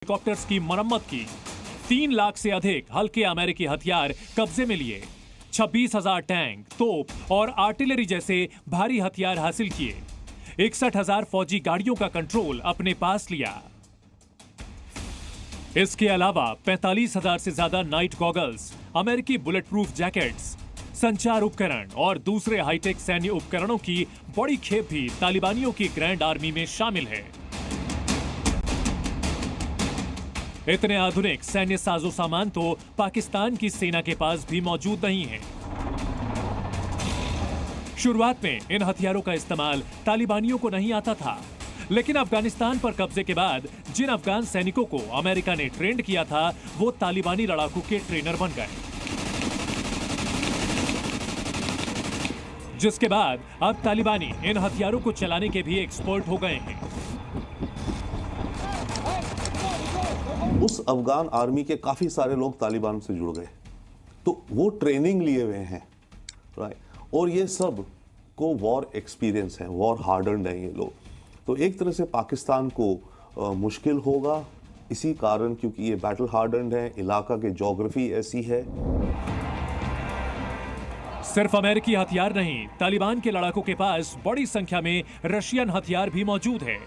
Helicopters की मरम्मत की, 3 लाख से अधिक हल्के अमेरिकी हथियार कब्जे में लिए, 26,000 टैंक, तोप और आर्टिलरी जैसे भारी हथियार हासिल किए, 61,000 फौजी गाड़ियों का कंट्रोल अपने पास लिया। इसके अलावा 45,000 से ज्यादा नाइट गॉगल्स, अमेरिकी बुलेट प्रूफ जैकेट्स, संचार उपकरण और दूसरे हाईटेक सैन्य उपकरणों की बड़ी खेप भी तालिबानियों की ग्रैंड आर्मी में शामिल है। इतने आधुनिक सैन्य साजो सामान तो पाकिस्तान की सेना के पास भी मौजूद नहीं है। शुरुआत में इन हथियारों का इस्तेमाल तालिबानियों को नहीं आता था, लेकिन अफगानिस्तान पर कब्जे के बाद जिन अफगान सैनिकों को अमेरिका ने ट्रेंड किया था, वो तालिबानी लड़ाकू के ट्रेनर बन गए, जिसके बाद अब तालिबानी इन हथियारों को चलाने के भी एक्सपर्ट हो गए हैं। उस अफगान आर्मी के काफी सारे लोग तालिबान से जुड़ गए, तो वो ट्रेनिंग लिए हुए हैं, राइट, और ये सब को वॉर एक्सपीरियंस है, वॉर हार्डन्ड है ये लोग। तो एक तरह से पाकिस्तान को मुश्किल होगा इसी कारण, क्योंकि ये बैटल हार्डन्ड है, इलाका की ज्योग्राफी ऐसी है। सिर्फ अमेरिकी हथियार नहीं, तालिबान के लड़ाकों के पास बड़ी संख्या में रशियन हथियार भी मौजूद है।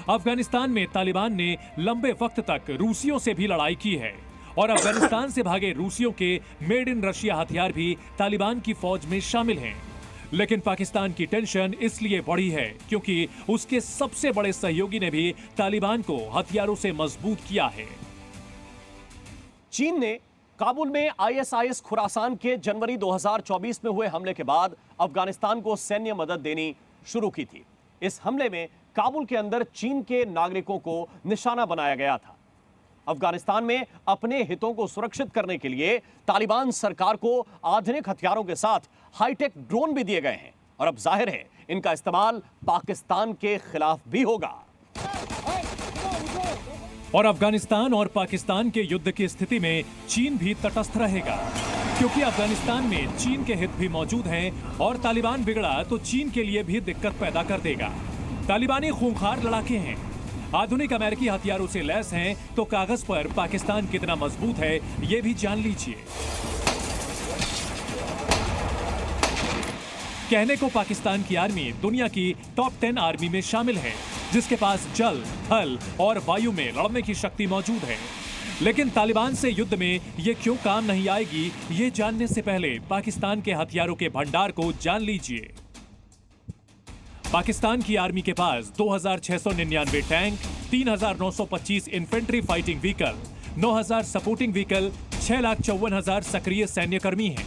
अफगानिस्तान में तालिबान ने लंबे वक्त तक रूसियों से भी लड़ाई की है और अफगानिस्तान से भागे रूसियों के मेड इन रशिया हथियार भी तालिबान की फौज में शामिल हैं। लेकिन पाकिस्तान की टेंशन इसलिए बढ़ी है क्योंकि उसके सबसे बड़े सहयोगी ने भी तालिबान को हथियारों से मजबूत किया है। चीन ने काबुल में आईएसआईएस खुरासान के जनवरी 2024 में हुए हमले के बाद अफगानिस्तान को सैन्य मदद देनी शुरू की थी। इस हमले में काबुल के अंदर चीन के नागरिकों को निशाना बनाया गया था। अफगानिस्तान में अपने हितों को सुरक्षित करने के लिए तालिबान सरकार को आधुनिक हथियारों के साथ हाईटेक ड्रोन भी दिए गए हैं और अब जाहिर है इनका इस्तेमाल पाकिस्तान के खिलाफ भी होगा। और अफगानिस्तान और पाकिस्तान के युद्ध की स्थिति में चीन भी तटस्थ रहेगा, क्योंकि अफगानिस्तान में चीन के हित भी मौजूद हैं और तालिबान बिगड़ा तो चीन के लिए भी दिक्कत पैदा कर देगा। तालिबानी खूंखार लड़ाके हैं, आधुनिक अमेरिकी हथियारों से लैस हैं, तो कागज पर पाकिस्तान कितना मजबूत है ये भी जान लीजिए। कहने को पाकिस्तान की आर्मी दुनिया की टॉप 10 आर्मी में शामिल है, जिसके पास जल, थल और वायु में लड़ने की शक्ति मौजूद है। लेकिन तालिबान से युद्ध में ये क्यों काम नहीं आएगी, ये जानने से पहले पाकिस्तान के हथियारों के भंडार को जान लीजिए। पाकिस्तान की आर्मी के पास 2,699 tank, 3,925 infantry fighting vehicle, 9,000 supporting vehicle, 6,54,000 सक्रिय सैन्यकर्मी हैं।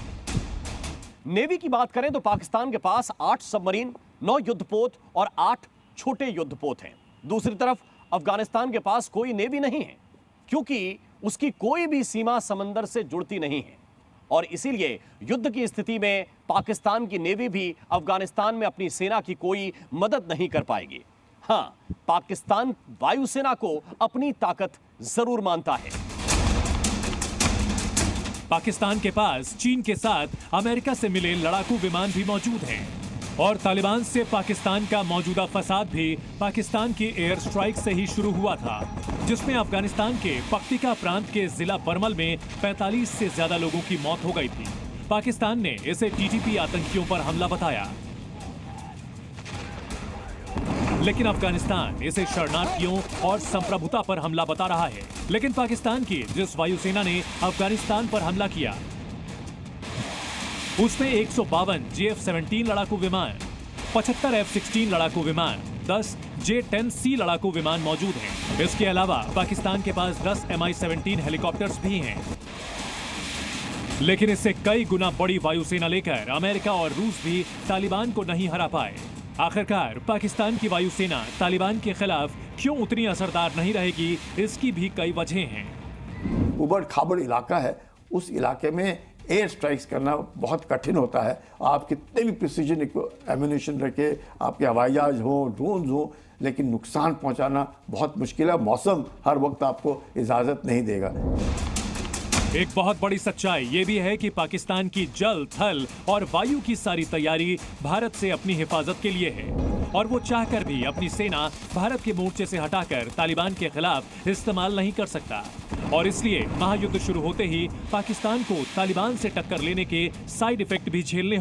नेवी की बात करें तो पाकिस्तान के पास 8 सबमरीन, 9 युद्धपोत और 8 छोटे युद्धपोत हैं। दूसरी तरफ अफगानिस्तान के पास कोई नेवी नहीं है, क्योंकि उसकी कोई भी सीमा समंदर से जुड़ती नहीं है और इसीलिए युद्ध की स्थिति में पाकिस्तान की नेवी भी अफगानिस्तान में अपनी सेना की कोई मदद नहीं कर पाएगी। हां, पाकिस्तान वायुसेना को अपनी ताकत जरूर मानता है। पाकिस्तान के पास चीन के साथ अमेरिका से मिले लड़ाकू विमान भी मौजूद हैं और तालिबान से पाकिस्तान का मौजूदा फसाद भी पाकिस्तान की एयर स्ट्राइक से ही शुरू हुआ था, जिसमें अफगानिस्तान के पक्तिका प्रांत के जिला बरमल में 45 से ज्यादा लोगों की मौत हो गई थी। पाकिस्तान ने इसे टीटीपी आतंकियों पर हमला बताया, लेकिन अफगानिस्तान इसे शरणार्थियों और संप्रभुता पर हमला बता रहा है। लेकिन पाकिस्तान की जिस वायुसेना ने अफगानिस्तान पर हमला किया उसमें 152 JF-17 लड़ाकू विमान, 75 F-16 लड़ाकू विमान, 10 J-10C लड़ाकू विमान मौजूद हैं। इसके अलावा पाकिस्तान के पास 10 Mi-17 हेलीकॉप्टर्स भी हैं। लेकिन इससे कई गुना बड़ी वायुसेना लेकर अमेरिका और रूस भी तालिबान को नहीं हरा पाए। आखिरकार पाकिस्तान की वायुसेना तालिबान के खिलाफ क्यों उतनी असरदार नहीं रहेगी, इसकी भी कई वजह हैं। उबड़ खाबड़ इलाका है, उस इलाके में एयर स्ट्राइक्स करना बहुत कठिन होता है। आप कितने भी प्रिसीजन एम्यूनिशन रखे, आपके हवाई जहाज हो, ड्रोन हो, लेकिन नुकसान पहुंचाना बहुत मुश्किल है। मौसम हर वक्त आपको इजाजत नहीं देगा। एक बहुत बड़ी सच्चाई ये भी है कि पाकिस्तान की जल, थल और वायु की सारी तैयारी भारत से अपनी हिफाजत के लिए है और वो चाहकर भी अपनी सेना भारत के मोर्चे से हटाकर तालिबान के खिलाफ इस्तेमाल नहीं कर सकता। और इसलिए महायुद्ध शुरू होते ही पाकिस्तान को तालिबान से टक्कर लेने के साइड इफेक्ट भी झेलने